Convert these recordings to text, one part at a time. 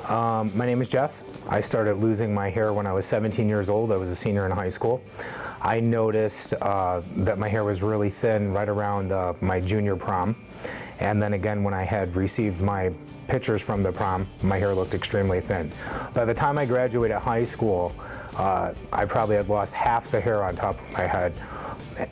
My name is Jeff. I started losing my hair when I was 17 years old. I was a senior in high school. I noticed that my hair was really thin right around my junior prom. And then again, when I had received my pictures from the prom, my hair looked extremely thin. By the time I graduated high school, I probably had lost half the hair on top of my head,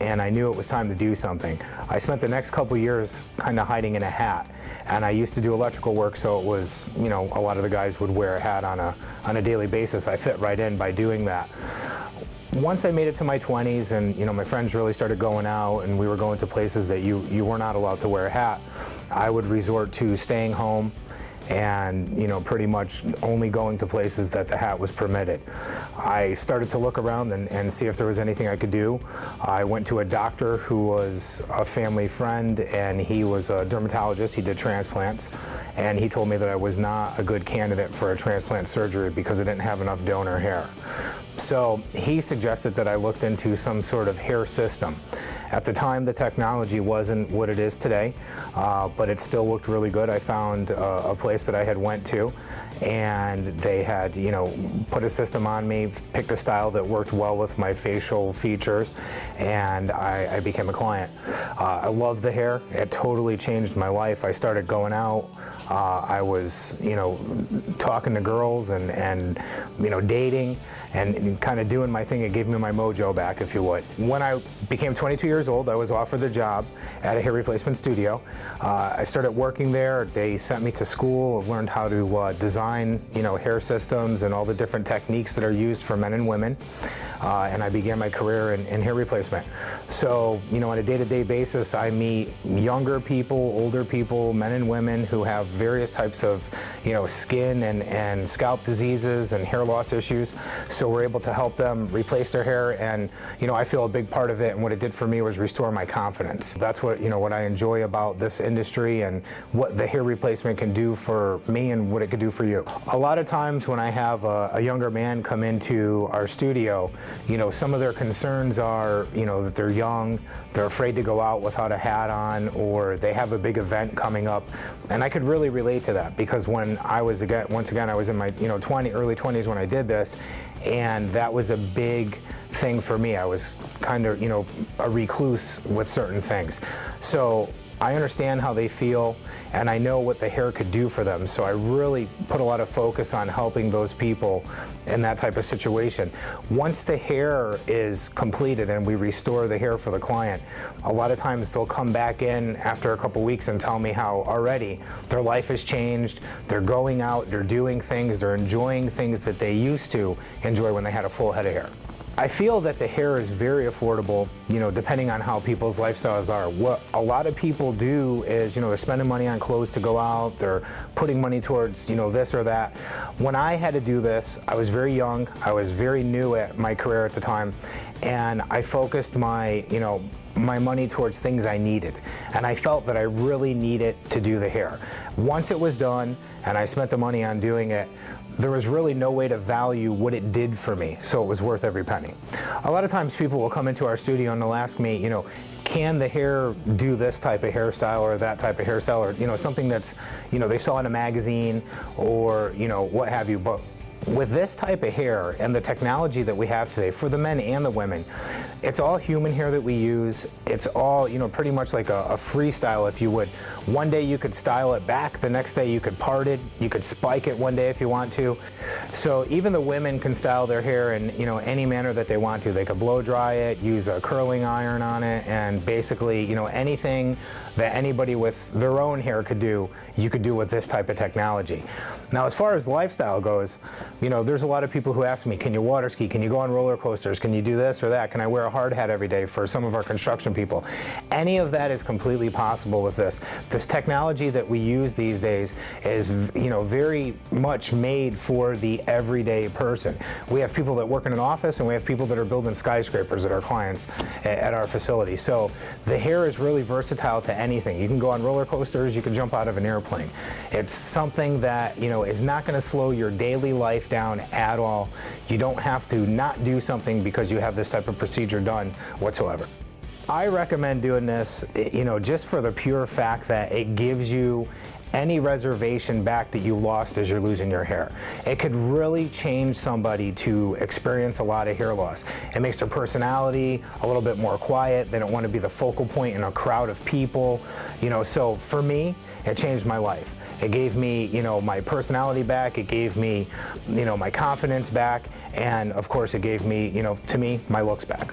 and I knew it was time to do something. I spent the next couple years kind of hiding in a hat, and I used to do electrical work, so it was, you know, a lot of the guys would wear a hat on a daily basis. I fit right in by doing that. Once I made it to my 20s and, you know, my friends really started going out and we were going to places that you were not allowed to wear a hat, I would resort to staying home and, you know, pretty much only going to places that the hat was permitted. I started to look around and see if there was anything I could do. I went to a doctor who was a family friend, and he was a dermatologist. He did transplants, and he told me that I was not a good candidate for a transplant surgery because I didn't have enough donor hair. So he suggested that I looked into some sort of hair system. At the time, the technology wasn't what it is today, but it still looked really good. I found a place that I had went to, and they had, you know, put a system on me, picked a style that worked well with my facial features, and I became a client. I loved the hair. It totally changed my life. I started going out. I was, you know, talking to girls and you know, dating and kind of doing my thing. It gave me my mojo back, if you would. When I became 22 years old, I was offered the job at a hair replacement studio. I started working there. They sent me to school, learned how to design, you know, hair systems and all the different techniques that are used for men and women. And I began my career in hair replacement. So, you know, on a day-to-day basis, I meet younger people, older people, men and women who have various types of, you know, skin and scalp diseases and hair loss issues. So we're able to help them replace their hair, and, you know, I feel a big part of it, and what it did for me was restore my confidence. That's what, you know, what I enjoy about this industry and what the hair replacement can do for me and what it could do for you. A lot of times when I have a younger man come into our studio, you know, some of their concerns are, you know, that they're young, they're afraid to go out without a hat on, or they have a big event coming up. And I could really relate to that, because when I was, once again, I was in my, you know, early 20s when I did this, and that was a big thing for me. I was kind of, you know, a recluse with certain things. So I understand how they feel, and I know what the hair could do for them. So I really put a lot of focus on helping those people in that type of situation. Once the hair is completed and we restore the hair for the client, a lot of times they'll come back in after a couple weeks and tell me how already their life has changed. They're going out, they're doing things, they're enjoying things that they used to enjoy when they had a full head of hair. I feel that the hair is very affordable, you know, depending on how people's lifestyles are. What a lot of people do is, you know, they're spending money on clothes to go out, they're putting money towards, you know, this or that. When I had to do this, I was very young, I was very new at my career at the time, and I focused my, you know, my money towards things I needed. And I felt that I really needed to do the hair. Once it was done and I spent the money on doing it, there was really no way to value what it did for me, so it was worth every penny. A lot of times people will come into our studio and they'll ask me, you know, can the hair do this type of hairstyle or that type of hairstyle, or, you know, something that's, you know, they saw in a magazine or, you know, what have you. But with this type of hair and the technology that we have today for the men and the women, it's all human hair that we use. It's all, you know, pretty much like a freestyle, if you would. One day you could style it back, the next day you could part it, you could spike it one day if you want to. So even the women can style their hair in, you know, any manner that they want to. They could blow dry it, use a curling iron on it, and basically, you know, anything that anybody with their own hair could do, you could do with this type of technology. Now, as far as lifestyle goes, you know, there's a lot of people who ask me, can you water ski? Can you go on roller coasters? Can you do this or that? Can I wear a hard hat every day for some of our construction people? Any of that is completely possible with this. This technology that we use these days is, you know, very much made for the everyday person. We have people that work in an office, and we have people that are building skyscrapers that are clients at our facility. So the hair is really versatile to anything. You can go on roller coasters, you can jump out of an airplane. It's something that, you know, is not going to slow your daily life down at all. You don't have to not do something because you have this type of procedure done whatsoever. I recommend doing this, you know, just for the pure fact that it gives you any reservation back that you lost as you're losing your hair. It could really change somebody to experience a lot of hair loss. It makes their personality a little bit more quiet. They don't want to be the focal point in a crowd of people. So for me, it changed my life. It gave me, my personality back. It gave me, my confidence back. And of course, it gave me, to me, my looks back.